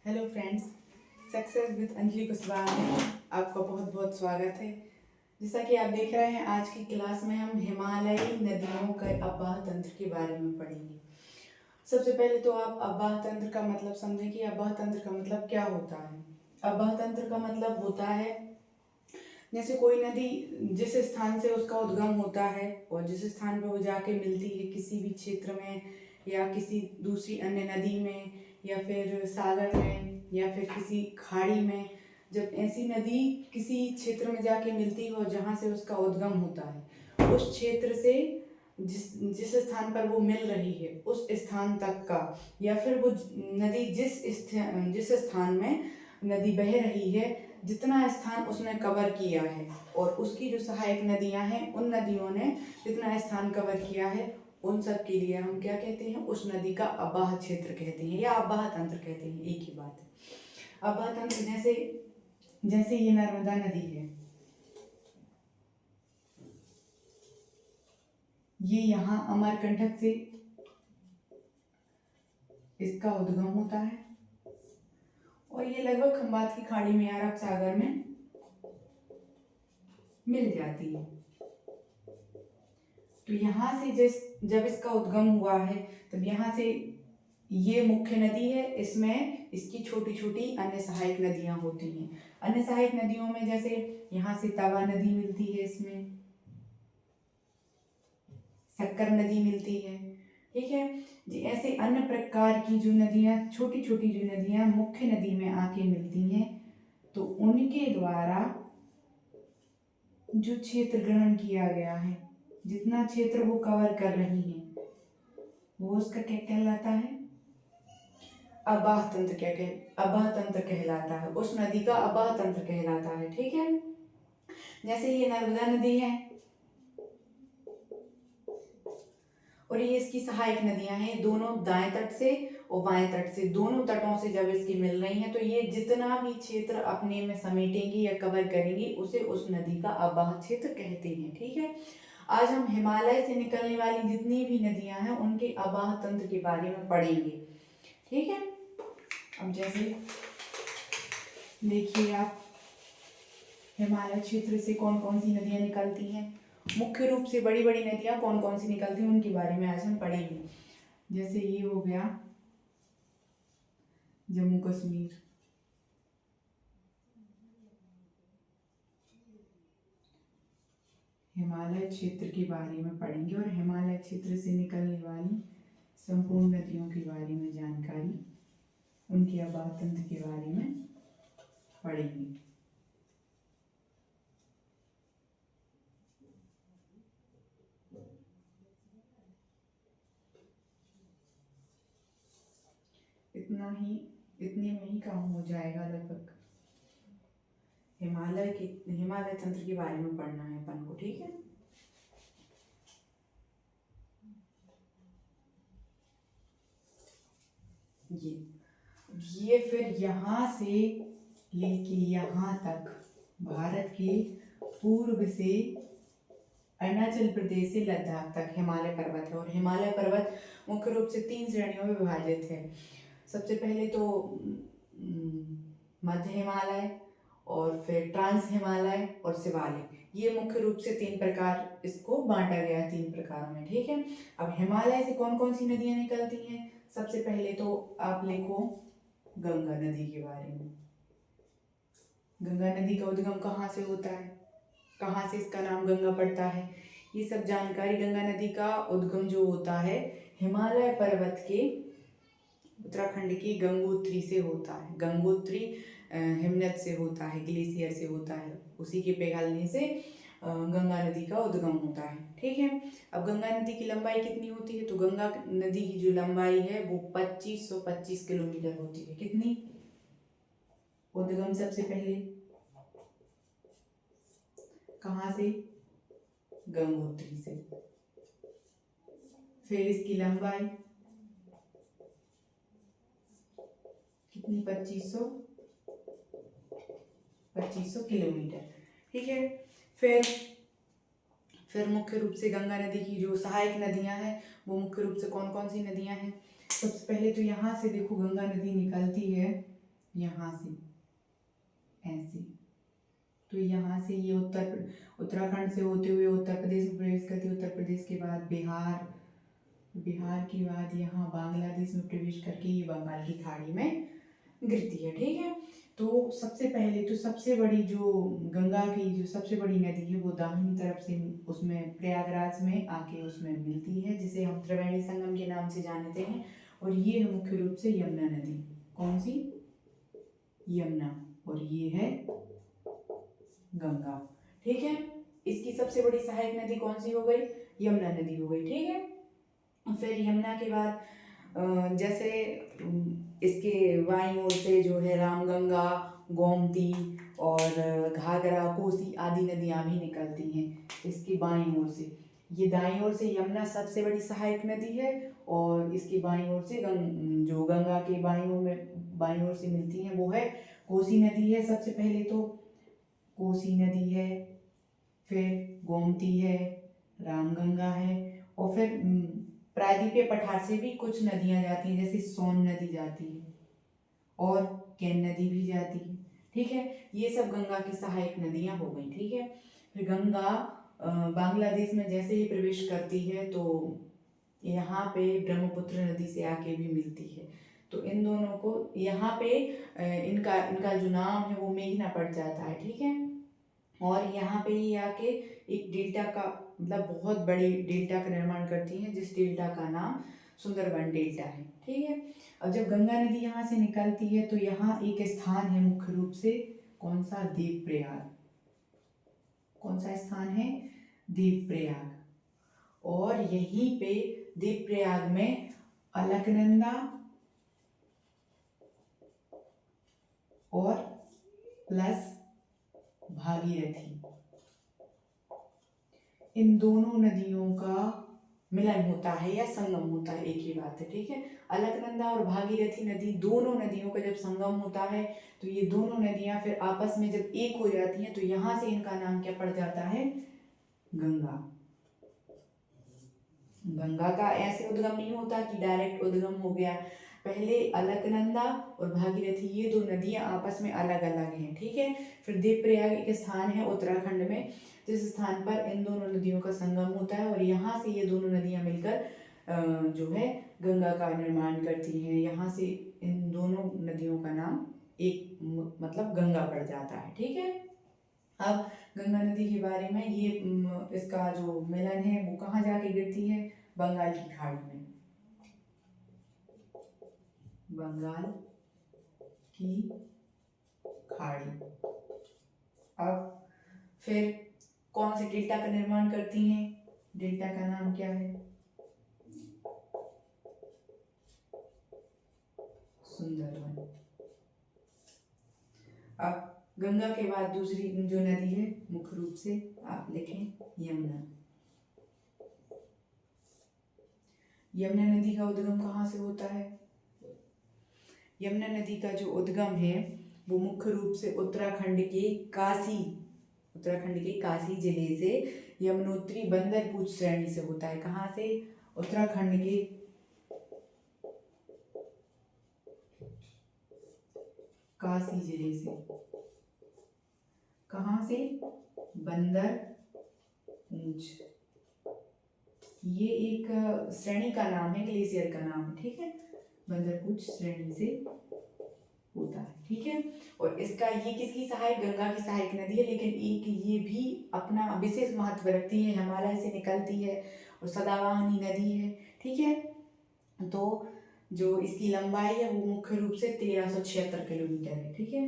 Hello friends, success with Anjali Kushwaha में आपका बहुत बहुत स्वागत है। जैसा कि आप देख रहे हैं, आज की क्लास में हम हिमालयी नदियों के अववाह तंत्र के बारे में पढ़ेंगे। सबसे पहले तो आप अववाह तंत्र का मतलब समझें कि अववाह तंत्र का मतलब क्या होता है। अववाह तंत्र का मतलब होता है जैसे कोई नदी जिस स्थान से उसका उद्गम होता है और जिस स्थान पर वो जाके मिलती है किसी भी क्षेत्र में या किसी दूसरी अन्य नदी में या फिर सागर में या फिर किसी खाड़ी में, जब ऐसी नदी किसी क्षेत्र में जाके मिलती हो जहाँ से उसका उद्गम होता है, उस क्षेत्र से जिस स्थान पर वो मिल रही है उस स्थान तक का, या फिर वो नदी जिस स्थान में नदी बह रही है जितना स्थान उसने कवर किया है और उसकी जो सहायक नदियां हैं उन नदियों ने जितना स्थान कवर किया है, उन सब के लिए हम क्या कहते हैं, उस नदी का अववाह क्षेत्र कहते हैं या अववाह तंत्र कहते हैं। एक ही बात है। अववाह तंत्र जैसे जैसे ये नर्मदा नदी है, ये यहाँ अमरकंटक से इसका उद्गम होता है और ये लगभग खंबात की खाड़ी में या अरब सागर में मिल जाती है। तो यहाँ से जब इसका उद्गम हुआ है तब यहाँ से ये मुख्य नदी है, इसमें इसकी छोटी छोटी अन्य सहायक नदियां होती हैं। अन्य सहायक नदियों में जैसे यहाँ से तवा नदी मिलती है, इसमें शक्कर नदी मिलती है, ठीक है जी। ऐसे अन्य प्रकार की जो नदियां, छोटी छोटी जो नदियां मुख्य नदी में आके मिलती हैं, तो उनके द्वारा जो क्षेत्र ग्रहण किया गया है, जितना क्षेत्र वो कवर कर रही हैं, वो उसका क्या कहलाता है, अववाह तंत्र। अववाह तंत्र कहलाता है, उस नदी का अववाह तंत्र कहलाता है, ठीक है। जैसे ये नर्मदा नदी है और ये इसकी सहायक नदियां हैं, दोनों दाएं तट से और बाएं तट से, दोनों तटों से जब इसकी मिल रही हैं तो ये जितना भी क्षेत्र अपने में समेटेंगी या कवर करेंगी उसे उस नदी का अववाह क्षेत्र कहते हैं, ठीक है। आज हम हिमालय से निकलने वाली जितनी भी नदियां हैं उनके अववाह तंत्र के बारे में पढ़ेंगे, ठीक है। अब जैसे देखिए आप, हिमालय क्षेत्र से कौन कौन सी नदियां निकलती हैं, मुख्य रूप से बड़ी बड़ी नदियां कौन कौन सी निकलती हैं उनके बारे में आज हम पढ़ेंगे। जैसे ये हो गया जम्मू कश्मीर, हिमालय क्षेत्र के बारे में पढ़ेंगे और हिमालय क्षेत्र से निकलने वाली संपूर्ण नदियों के बारे में जानकारी, उनके अववाह तंत्र के बारे में पढ़ेंगे। इतने में ही काम हो जाएगा लगभग। हिमालय तंत्र के बारे में पढ़ना है अपन को, ठीक है। ये फिर यहाँ से लेके यहाँ तक भारत के पूर्व से अरुणाचल प्रदेश से लद्दाख तक हिमालय पर्वत है और हिमालय पर्वत मुख्य रूप से 3 श्रेणियों में विभाजित है। सबसे पहले तो मध्य हिमालय और फिर ट्रांस हिमालय और शिवालिक, ये मुख्य रूप से 3 प्रकार इसको बांटा गया है, 3 प्रकारों में, ठीक है। अब हिमालय से कौन कौन सी नदियां निकलती हैं, सबसे पहले तो आप लिखो गंगा नदी के बारे में। गंगा नदी का उद्गम कहाँ से होता है, कहाँ से इसका नाम गंगा पड़ता है, ये सब जानकारी। गंगा नदी का उद्गम जो होता है हिमालय पर्वत के उत्तराखंड की गंगोत्री से होता है। गंगोत्री हिमनद से होता है, ग्लेशियर से होता है, उसी के पिघलने से गंगा नदी का उद्गम होता है, ठीक है। अब गंगा नदी की लंबाई कितनी होती है, तो गंगा नदी की जो लंबाई है वो 2525 किलोमीटर होती है। कितनी? उद्गम सबसे पहले कहाँ से? गंगोत्री से। फिर इसकी लंबाई कितनी? 2500 किलोमीटर, ठीक है। फिर मुख्य रूप से गंगा नदी की जो सहायक नदियां हैं वो मुख्य रूप से कौन कौन सी नदियां हैं, सबसे पहले तो यहाँ से देखो गंगा नदी निकलती है यहाँ से ऐसे, तो यहाँ से ये उत्तराखंड से होते हुए उत्तर प्रदेश में प्रवेश करती है। उत्तर प्रदेश के बाद बिहार, बिहार के बाद यहाँ बांग्लादेश में प्रवेश करके ये बंगाल की खाड़ी में गिरती है। ठीक है, तो सबसे पहले तो सबसे बड़ी जो गंगा की जो सबसे बड़ी नदी है वो दाहिनी तरफ से उसमें प्रयागराज में आके उसमें मिलती है, जिसे हम त्रिवेणी संगम के नाम से जानते हैं। और ये है मुख्य रूप से यमुना नदी। कौन सी? यमुना। और ये है गंगा। ठीक है, इसकी सबसे बड़ी सहायक नदी कौन सी हो गई? यमुना नदी हो गई। ठीक है, फिर यमुना के बाद जैसे इसके बाईं ओर से जो है रामगंगा, गोमती और घाघरा, कोसी आदि नदियां भी निकलती हैं इसकी बाईं ओर से। ये दाईं ओर से यमुना सबसे बड़ी सहायक नदी है, और इसकी बाईं ओर से जो गंगा के बाईं ओर से मिलती हैं वो है कोसी नदी है। सबसे पहले तो कोसी नदी है, फिर गोमती है, रामगंगा है, और फिर प्रायद्वीपीय पठार से भी कुछ नदियां जाती हैं, जैसे सोन नदी जाती है और केन नदी भी जाती है। ठीक है, ये सब गंगा की सहायक नदियां हो गई। ठीक है, फिर गंगा बांग्लादेश में जैसे ही प्रवेश करती है तो यहाँ पे ब्रह्मपुत्र नदी से आके भी मिलती है। तो इन दोनों को यहाँ पे इनका इनका जो नाम है वो मेघना पड़ जाता है। ठीक है, और यहाँ पे ही आके एक डेल्टा का मतलब बहुत बड़ी डेल्टा का निर्माण करती हैं, जिस डेल्टा का नाम सुंदरबन डेल्टा है। ठीक है, अब जब गंगा नदी यहाँ से निकलती है तो यहाँ एक स्थान है मुख्य रूप से, कौन सा? देवप्रयाग। कौन सा स्थान है? देवप्रयाग। और यहीं पे देवप्रयाग में अलकनंदा और प्लस भागीरथी, इन दोनों नदियों का मिलन होता है या संगम होता है, एक ही बात है। ठीक है, अलकनंदा और भागीरथी नदी, दोनों नदियों का जब संगम होता है तो ये दोनों नदियां फिर आपस में जब एक हो जाती हैं तो यहाँ से इनका नाम क्या पड़ जाता है? गंगा। गंगा का ऐसे उद्गम नहीं होता कि डायरेक्ट उद्गम हो गया, पहले अलकनंदा और भागीरथी ये दो नदियां आपस में अलग अलग हैं। ठीक है, फिर देवप्रयाग एक स्थान है उत्तराखंड में, जिस स्थान पर इन दोनों नदियों का संगम होता है, और यहाँ से ये दोनों नदियां मिलकर जो है गंगा का निर्माण करती हैं। यहाँ से इन दोनों नदियों का नाम एक मतलब गंगा पड़ जाता है। ठीक है, अब गंगा नदी के बारे में ये इसका जो मिलन है वो कहाँ जाके गिरती है? बंगाल की खाड़ी में। बंगाल की खाड़ी। अब फिर कौन से डेल्टा का निर्माण करती हैं? डेल्टा का नाम क्या है? सुंदरबन। अब गंगा के बाद दूसरी जो नदी है मुख्य रूप से आप लिखें यमुना। यमुना नदी का उद्गम कहाँ से होता है? यमुना नदी का जो उद्गम है वो मुख्य रूप से उत्तराखंड के काशी जिले से यमुनोत्री बंदरपूछ श्रेणी से होता है। कहाँ से? उत्तराखंड के काशी जिले से। कहाँ से? बंदरपूछ। ये एक श्रेणी का नाम है, ग्लेशियर का नाम है। ठीक है, बंदरपूछ श्रेणी से होता है। ठीक है, और इसका ये किसकी सहायक? गंगा की सहायक नदी है, लेकिन एक ये भी अपना विशेष महत्व रखती है, हिमालय से निकलती है और सदाबहानी नदी है। ठीक है, तो जो इसकी लंबाई है वो मुख्य रूप से 1376 किलोमीटर है। ठीक है,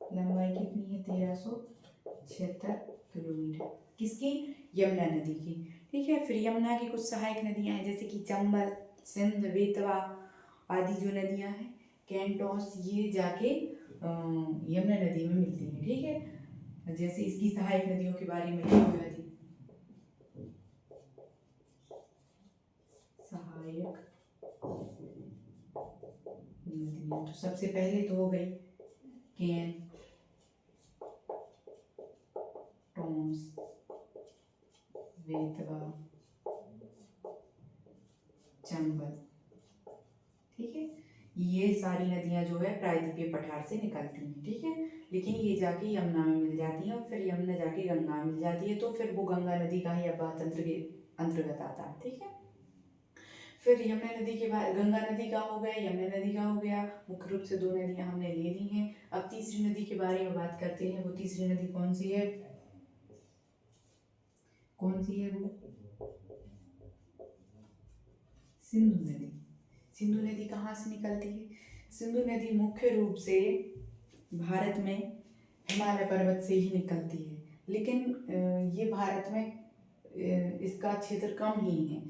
लंबाई कितनी है? 1376 किलोमीटर। किसकी? यमुना नदी की। ठीक है, फिर यमुना की कुछ सहायक नदियां हैं, जैसे कि चंबल, सिंध, बेतवा आदि जो नदियां हैं, कैंटोस, ये जाके यमुना नदी में मिलती हैं। ठीक है, जैसे इसकी सहायक नदियों के बारे में लिखी सहायक नदियां, तो सबसे पहले तो हो गई कैन, टॉम्स, बेतवा, चंबल। ठीक है, ये सारी नदियाँ जो है प्रायद्वीपीय पठार से निकलती हैं, ठीक है। लेकिन ये जाके यमुना में मिल जाती हैं और फिर यमुना जाके गंगा में मिल जाती है, तो फिर वो गंगा नदी का ही अब्बा तंत्र के अंतर्गत आता है, ठीक है। फिर यमुना नदी के बाद गंगा नदी का हो गया, यमुना नदी का हो गया, मुख्य रूप से दो नदियां हमने ले ली हैं। अब तीसरी नदी के बारे में बात करते हैं। वो तीसरी नदी कौन सी है? कौन सी है वो? सिंधु नदी। सिंधु नदी कहाँ से निकलती है? सिंधु नदी मुख्य रूप से भारत में हिमालय पर्वत से ही निकलती है, लेकिन ये भारत में इसका क्षेत्र कम ही है।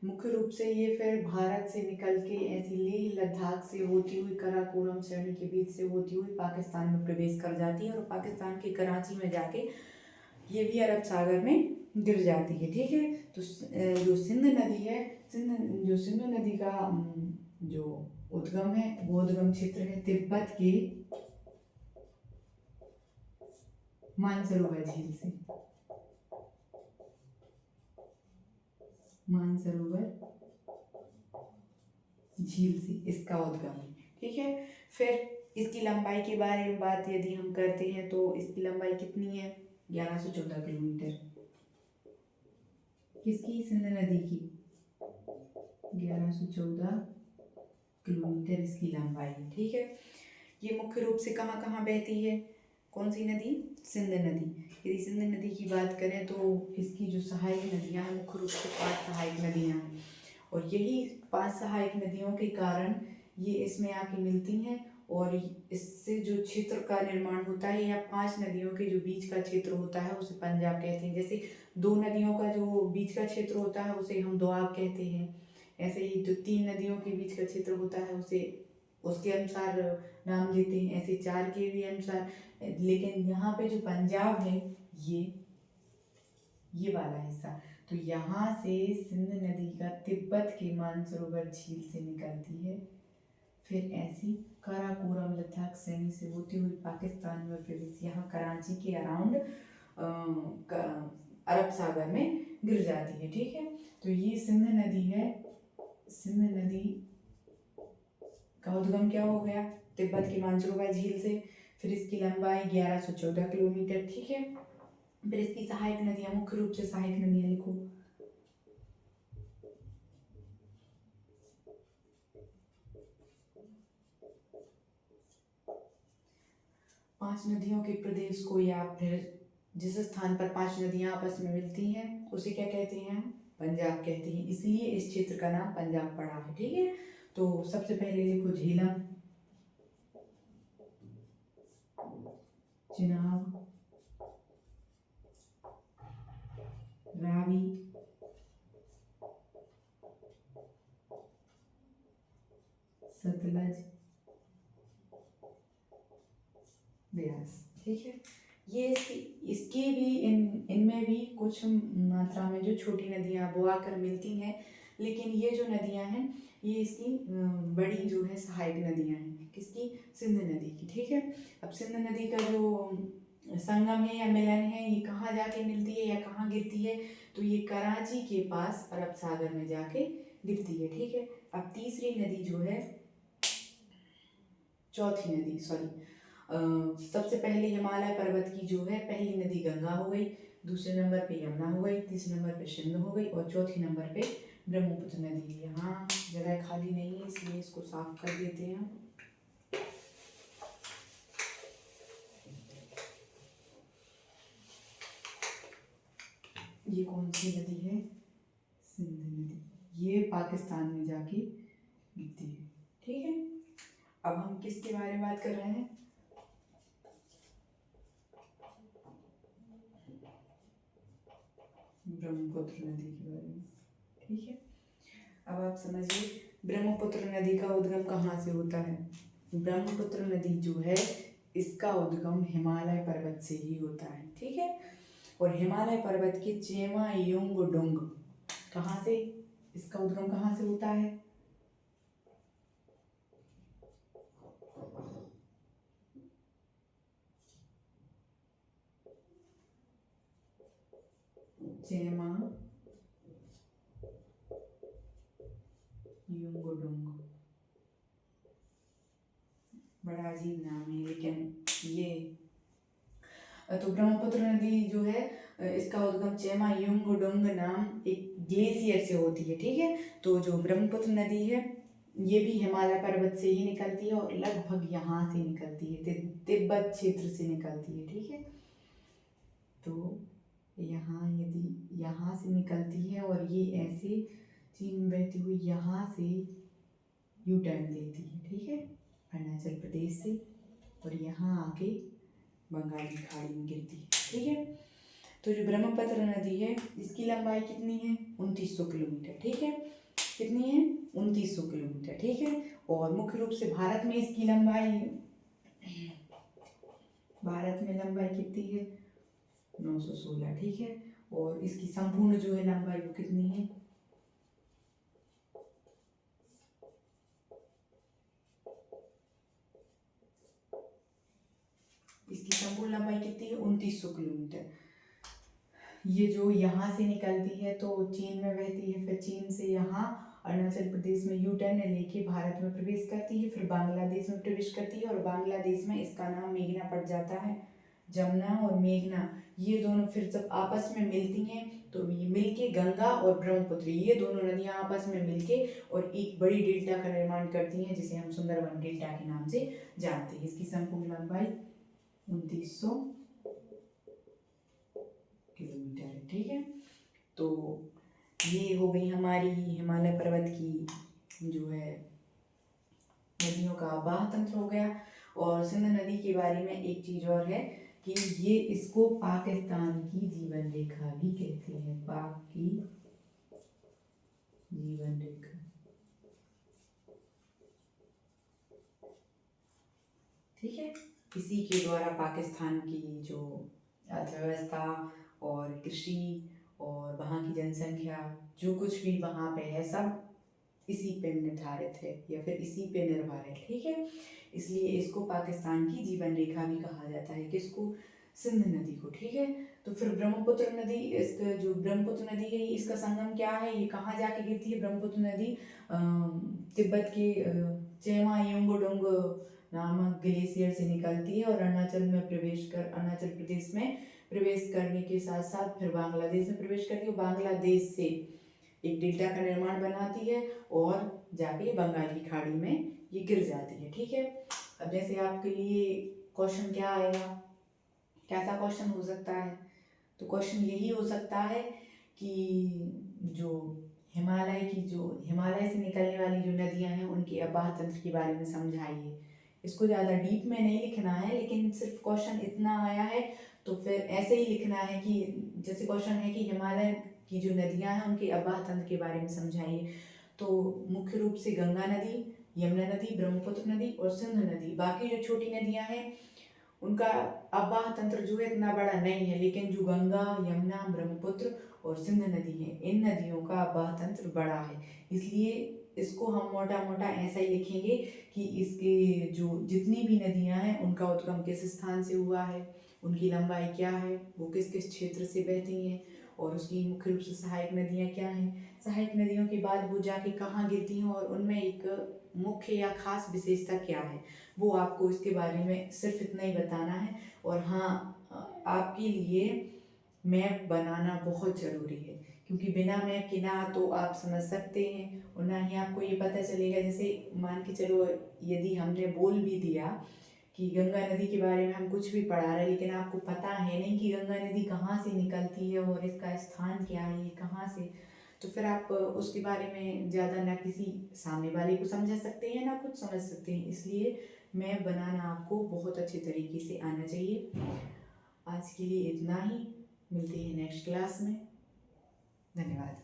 मुख्य रूप से ये फिर भारत से निकल के ऐसी लेह लद्दाख से होती हुई काराकोरम श्रेणी के बीच से होती हुई पाकिस्तान में प्रवेश कर जाती है और पाकिस्तान के कराची में जाके ये भी अरब सागर में गिर जाती है, ठीक है। तो जो सिंध नदी है, सिंधु नदी का जो उद्गम है वो उद्गम क्षेत्र है तिब्बत के मानसरोवर झील से। मानसरोवर झील से इसका उद्गम है, ठीक है। फिर इसकी लंबाई के बारे में बात यदि हम करते हैं तो इसकी लंबाई कितनी है? 1114 किलोमीटर। किसकी? सिंध नदी की 1114 किलोमीटर इसकी लंबाई है, ठीक है। ये मुख्य रूप से कहाँ कहाँ बहती है? कौन सी नदी? सिंध नदी। यदि सिंध नदी की बात करें तो इसकी जो सहायक नदियाँ हैं मुख्य रूप से 5 सहायक नदियाँ हैं, और यही 5 सहायक नदियों के कारण ये इसमें आके मिलती हैं और इससे जो क्षेत्र का निर्माण होता है या 5 नदियों के जो बीच का क्षेत्र होता है उसे पंजाब कहते हैं। जैसे 2 नदियों का जो बीच का क्षेत्र होता है उसे हम दोआब कहते हैं, ऐसे ही जो 3 नदियों के बीच का क्षेत्र होता है उसे उसके अनुसार नाम देते हैं, ऐसे 4 के भी अनुसार। लेकिन यहाँ पे जो पंजाब है ये वाला हिस्सा, तो यहाँ से सिंध नदी का तिब्बत के मानसरोवर झील से निकलती है, फिर ऐसी काराकोरम लद्दाख श्रेणी से होती हुई पाकिस्तान में प्रवेश यहाँ कराची के अराउंड अरब सागर में गिर जाती है, ठीक है। तो ये सिंध नदी है। सिंध नदी का उद्गम क्या हो गया? तिब्बत की मानसरोवर झील से। फिर इसकी लंबाई 1114 किलोमीटर, ठीक है। फिर इसकी सहायक नदियां, मुख्य रूप से सहायक नदियां लिखो। 5 नदियों के प्रदेश को, या फिर जिस स्थान पर 5 नदियां आपस में मिलती हैं उसे क्या कहते हैं? पंजाब कहते हैं, इसलिए इस क्षेत्र का नाम पंजाब पड़ा है, ठीक है। तो सबसे पहले लिखो झेलम, चिनाब, रावी, सतलज, ब्यास, ठीक है। ये इसके भी इनमें भी कुछ मात्रा में जो छोटी नदियां वो आकर मिलती हैं, लेकिन ये जो नदियां हैं ये इसकी बड़ी जो है सहायक नदियां हैं। किसकी? सिंध नदी की, ठीक है। अब सिंध नदी का जो संगम है या मिलन है ये कहाँ जाके मिलती है या कहाँ गिरती है? तो ये कराची के पास अरब सागर में जाके गिरती है, ठीक है। अब तीसरी नदी जो है, चौथी नदी, सॉरी, सबसे पहले हिमालय पर्वत की जो है पहली नदी गंगा हो गई, दूसरे नंबर पे यमुना हो गई, तीसरे नंबर पे सिंधु हो गई और चौथी नंबर पे ब्रह्मपुत्र नदी। यहाँ जगह खाली नहीं है इसलिए इसको साफ कर देते हैं। ये कौन सी नदी है? सिंध नदी। ये पाकिस्तान में जाके गिरती है, ठीक है। अब हम किसके बारे में बात कर रहे हैं? ब्रह्मपुत्र नदी के बारे में, ठीक है। अब आप समझिए ब्रह्मपुत्र नदी का उद्गम कहाँ से होता है? ब्रह्मपुत्र नदी जो है इसका उद्गम हिमालय पर्वत से ही होता है, ठीक है। और हिमालय पर्वत के चेमायुंगडुंग कहाँ से, इसका उद्गम कहाँ से होता है? चेमायुंगडुंग, बड़ा अजीब नाम है, लेकिन ये तो ब्रह्मपुत्र नदी जो है इसका उद्गम चेमा युंगडुंग नाम एक ग्लेशियर से होती है, ठीक है। तो जो ब्रह्मपुत्र नदी है ये भी हिमालय पर्वत से ही निकलती है और लगभग यहाँ से निकलती है, तिब्बत क्षेत्र से निकलती है, ठीक है। तो यहाँ यदि यहाँ से निकलती है और ये ऐसे चीन में बहती हुई यहाँ से यू टर्न लेती है, ठीक है, अरुणाचल प्रदेश से, और यहाँ आके बंगाल की खाड़ी में गिरती है, ठीक है। तो जो ब्रह्मपुत्र नदी है इसकी लंबाई कितनी है? 2900 किलोमीटर, ठीक है। कितनी है? 2900 किलोमीटर, ठीक है। और मुख्य रूप से भारत में इसकी लंबाई, भारत में लंबाई कितनी है? 916, ठीक है। और इसकी संपूर्ण जो है लंबाई वो कितनी है? इसकी संपूर्ण लंबाई कितनी है? 2900 किलोमीटर। ये जो यहाँ से निकलती है तो चीन में बहती है, फिर चीन से यहाँ अरुणाचल प्रदेश में यू टर्न लेके भारत में प्रवेश करती है, फिर बांग्लादेश में प्रवेश करती है, और बांग्लादेश में इसका नाम मेघना पड़ जाता है। जमुना और मेघना ये दोनों फिर जब आपस में मिलती हैं तो ये मिलके गंगा और ब्रह्मपुत्र ये दोनों नदियाँ आपस में मिलके और एक बड़ी डेल्टा का निर्माण करती हैं, जिसे हम सुंदरबन डेल्टा के नाम से जानते हैं। इसकी संपूर्ण लंबाई 2900 किलोमीटर है, ठीक है। तो ये हो गई हमारी हिमालय पर्वत की जो है नदियों का बहाव तंत्र हो गया। और सिंध नदी के बारे में एक चीज और है कि ये इसको पाकिस्तान की जीवन रेखा भी कहते हैं, पाक की जीवन रेखा, ठीक है। इसी के द्वारा पाकिस्तान की जो अर्थव्यवस्था और कृषि और वहाँ की जनसंख्या जो कुछ भी वहाँ पे है सब इसी पे निर्धारित है या फिर इसी पे निर्भर है, ठीक है। इसलिए इसको पाकिस्तान की जीवन रेखा भी कहा जाता है, किसको? सिंध नदी को, ठीक है। तो फिर ब्रह्मपुत्र नदी, इसका जो ब्रह्मपुत्र नदी है इसका संगम क्या है? ये कहाँ जाके गिरती है ब्रह्मपुत्र नदी? तिब्बत के चेमा युंगडुंग नामक ग्लेशियर से निकलती है और अरुणाचल प्रदेश में प्रवेश करने के साथ साथ फिर बांग्लादेश में प्रवेश करती है, बांग्लादेश से एक डेल्टा का निर्माण बनाती है और जाके बंगाल की खाड़ी में ये गिर जाती है, ठीक है। अब जैसे आपके लिए क्वेश्चन क्या आएगा, कैसा क्वेश्चन हो सकता है? तो क्वेश्चन यही हो सकता है कि जो हिमालय से निकलने वाली जो नदियां हैं उनके अववाह तंत्र के बारे में समझाइए। इसको ज़्यादा डीप में नहीं लिखना है, लेकिन सिर्फ क्वेश्चन इतना आया है तो फिर ऐसे ही लिखना है कि जैसे क्वेश्चन है कि हिमालय की जो नदियां हैं उनके अववाह तंत्र के बारे में समझाइए। तो मुख्य रूप से गंगा नदी, यमुना नदी, ब्रह्मपुत्र नदी और सिंध नदी, बाकी जो छोटी नदियां हैं उनका अववाह तंत्र जो है इतना बड़ा नहीं है, लेकिन जो गंगा, यमुना, ब्रह्मपुत्र और सिंध नदी है इन नदियों का अववाह तंत्र बड़ा है। इसलिए इसको हम मोटा मोटा ऐसा ही लिखेंगे कि इसके जो जितनी भी नदियां हैं उनका उद्गम किस स्थान से हुआ है, उनकी लंबाई क्या है, वो किस किस क्षेत्र से बहती हैं और उसकी मुख्य रूप से सहायक नदियां क्या हैं, सहायक नदियों के बाद वो जाके कहाँ गिरती हैं और उनमें एक मुख्य या खास विशेषता क्या है, वो आपको इसके बारे में सिर्फ इतना ही बताना है। और हाँ, आपके लिए मैप बनाना बहुत ज़रूरी है, क्योंकि बिना मैप के ना तो आप समझ सकते हैं और ना ही आपको ये पता चलेगा। जैसे मान के चलो यदि हमने बोल भी दिया कि गंगा नदी के बारे में हम कुछ भी पढ़ा रहे हैं, लेकिन आपको पता है नहीं कि गंगा नदी कहाँ से निकलती है और इसका स्थान क्या है, ये कहाँ से, तो फिर आप उसके बारे में ज़्यादा ना किसी सामने वाले को समझा सकते हैं ना खुद समझ सकते हैं। इसलिए मैप बनाना आपको बहुत अच्छे तरीके से आना चाहिए। आज के लिए इतना ही, मिलते हैं नेक्स्ट क्लास में। धन्यवाद।